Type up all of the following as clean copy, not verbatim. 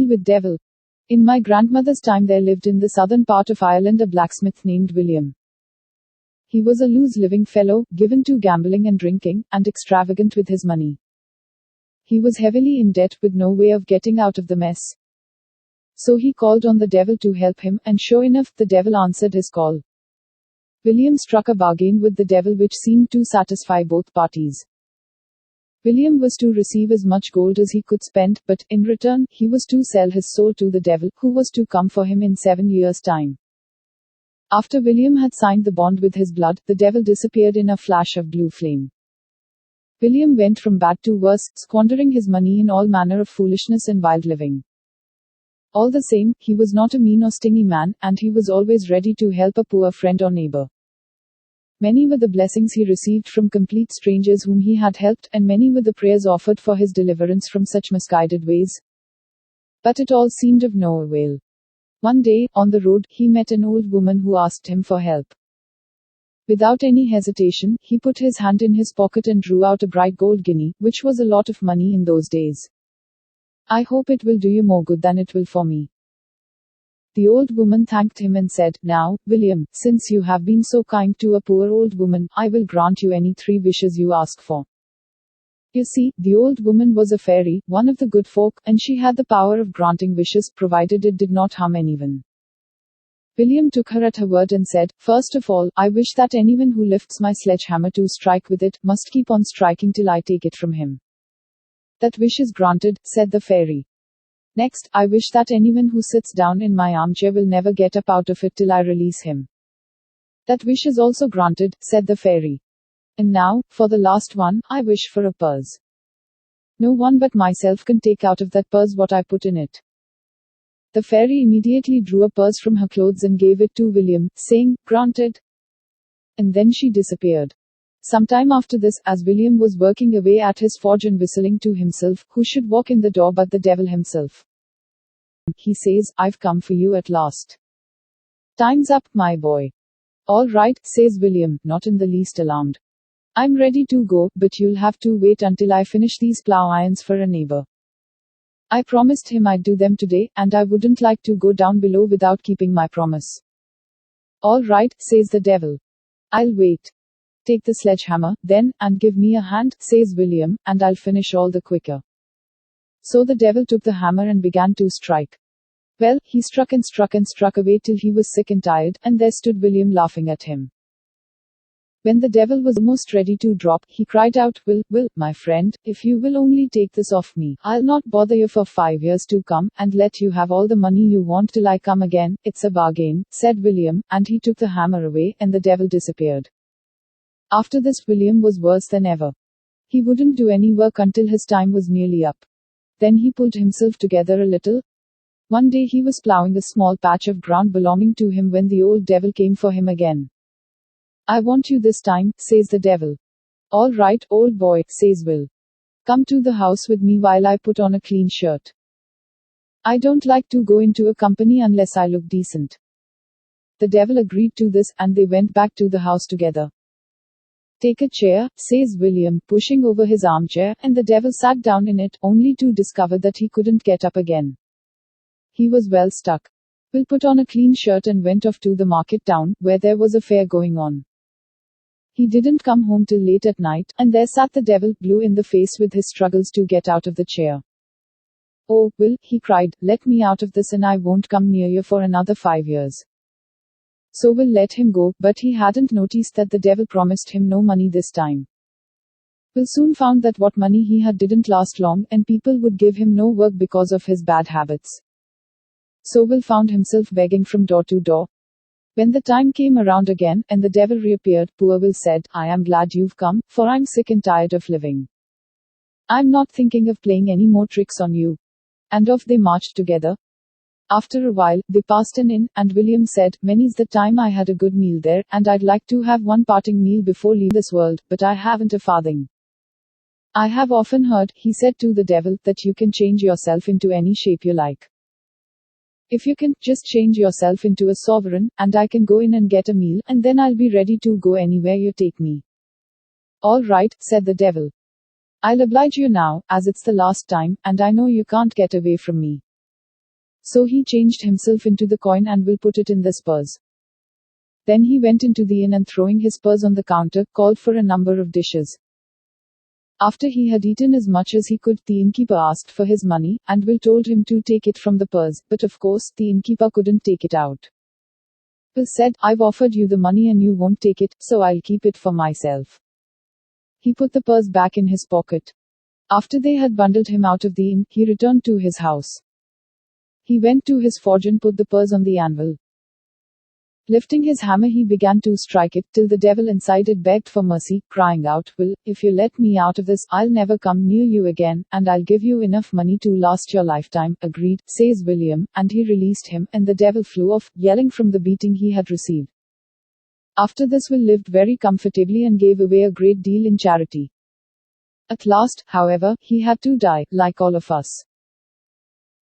Deal with Devil. In my grandmother's time there lived in the southern part of Ireland a blacksmith named William. He was a loose-living fellow, given to gambling and drinking, and extravagant with his money. He was heavily in debt with no way of getting out of the mess. So he called on the devil to help him, and sure enough, the devil answered his call. William struck a bargain with the devil which seemed to satisfy both parties. William was to receive as much gold as he could spend, but, in return, he was to sell his soul to the devil, who was to come for him in 7 years' time. After William had signed the bond with his blood, the devil disappeared in a flash of blue flame. William went from bad to worse, squandering his money in all manner of foolishness and wild living. All the same, he was not a mean or stingy man, and he was always ready to help a poor friend or neighbor. Many were the blessings he received from complete strangers whom he had helped, and many were the prayers offered for his deliverance from such misguided ways. But it all seemed of no avail. One day, on the road, he met an old woman who asked him for help. Without any hesitation, he put his hand in his pocket and drew out a bright gold guinea, which was a lot of money in those days. "I hope it will do you more good than it will for me." The old woman thanked him and said, "Now, William, since you have been so kind to a poor old woman, I will grant you any 3 wishes you ask for." You see, the old woman was a fairy, one of the good folk, and she had the power of granting wishes, provided it did not harm anyone. William took her at her word and said, "First of all, I wish that anyone who lifts my sledgehammer to strike with it, must keep on striking till I take it from him." "That wish is granted," said the fairy. "Next, I wish that anyone who sits down in my armchair will never get up out of it till I release him." "That wish is also granted," said the fairy. "And now, for the last one, I wish for a purse. No one but myself can take out of that purse what I put in it." The fairy immediately drew a purse from her clothes and gave it to William, saying, "Granted." And then she disappeared. Sometime after this, as William was working away at his forge and whistling to himself, who should walk in the door but the devil himself. He says, "I've come for you at last. Time's up, my boy." "All right," says William, not in the least alarmed. "I'm ready to go, but you'll have to wait until I finish these plow irons for a neighbor. I promised him I'd do them today, and I wouldn't like to go down below without keeping my promise." "All right," says the devil. "I'll wait. Take the sledgehammer, then, and give me a hand," says William, "and I'll finish all the quicker." So the devil took the hammer and began to strike. Well, he struck and struck and struck away till he was sick and tired, and there stood William laughing at him. When the devil was almost ready to drop, he cried out, Will, my friend, if you will only take this off me, I'll not bother you for 5 years to come, and let you have all the money you want till I come again." "It's a bargain," said William, and he took the hammer away, and the devil disappeared. After this, William was worse than ever. He wouldn't do any work until his time was nearly up. Then he pulled himself together a little. One day he was plowing a small patch of ground belonging to him when the old devil came for him again. "I want you this time," says the devil. "All right, old boy," says Will. "Come to the house with me while I put on a clean shirt. I don't like to go into a company unless I look decent." The devil agreed to this, and they went back to the house together. "Take a chair," says William, pushing over his armchair, and the devil sat down in it, only to discover that he couldn't get up again. He was well stuck. Will put on a clean shirt and went off to the market town, where there was a fair going on. He didn't come home till late at night, and there sat the devil, blue in the face with his struggles to get out of the chair. "Oh, Will," he cried, "let me out of this and I won't come near you for another 5 years. So Will let him go, but he hadn't noticed that the devil promised him no money this time. Will soon found that what money he had didn't last long, and people would give him no work because of his bad habits. So Will found himself begging from door to door. When the time came around again, and the devil reappeared, poor Will said, "I am glad you've come, for I'm sick and tired of living. I'm not thinking of playing any more tricks on you." And off they marched together. After a while, they passed an inn, and William said, "Many's the time I had a good meal there, and I'd like to have one parting meal before leaving this world, but I haven't a farthing." "I have often heard," he said to the devil, "that you can change yourself into any shape you like. If you can, just change yourself into a sovereign, and I can go in and get a meal, and then I'll be ready to go anywhere you take me." "All right," said the devil. "I'll oblige you now, as it's the last time, and I know you can't get away from me. So he changed himself into the coin and will put it in this purse. Then he went into the inn and throwing his purse on the counter, called for a number of dishes. After he had eaten as much as he could, the innkeeper asked for his money, and Will told him to take it from the purse, but of course, the innkeeper couldn't take it out. Will said, I've offered you the money and you won't take it, so I'll keep it for myself. He put the purse back in his pocket. After they had bundled him out of the inn, he returned to his house. He went to his forge and put the purse on the anvil. Lifting his hammer, he began to strike it, till the devil inside it begged for mercy, crying out, Will, if you let me out of this, I'll never come near you again, and I'll give you enough money to last your lifetime. Agreed, says William, and he released him, and the devil flew off, yelling from the beating he had received. After this, Will lived very comfortably and gave away a great deal in charity. At last, however, he had to die, like all of us.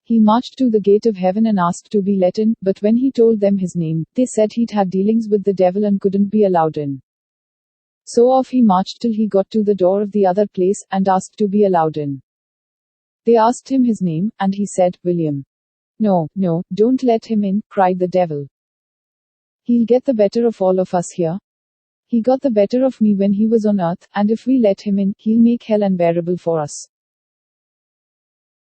He marched to the gate of heaven and asked to be let in, but when he told them his name, they said he'd had dealings with the devil and couldn't be allowed in. So off he marched till he got to the door of the other place, and asked to be allowed in. They asked him his name, and he said, William. No, no, don't let him in, cried the devil. He'll get the better of all of us here. He got the better of me when he was on earth, and if we let him in, he'll make hell unbearable for us.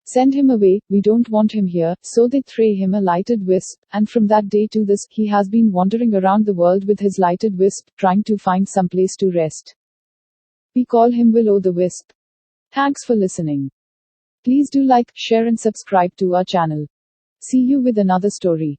Send him away, we don't want him here. So they threw him a lighted wisp, and from that day to this, he has been wandering around the world with his lighted wisp, trying to find some place to rest. We call him Will the Wisp. Thanks for listening. Please do like, share and subscribe to our channel. See you with another story.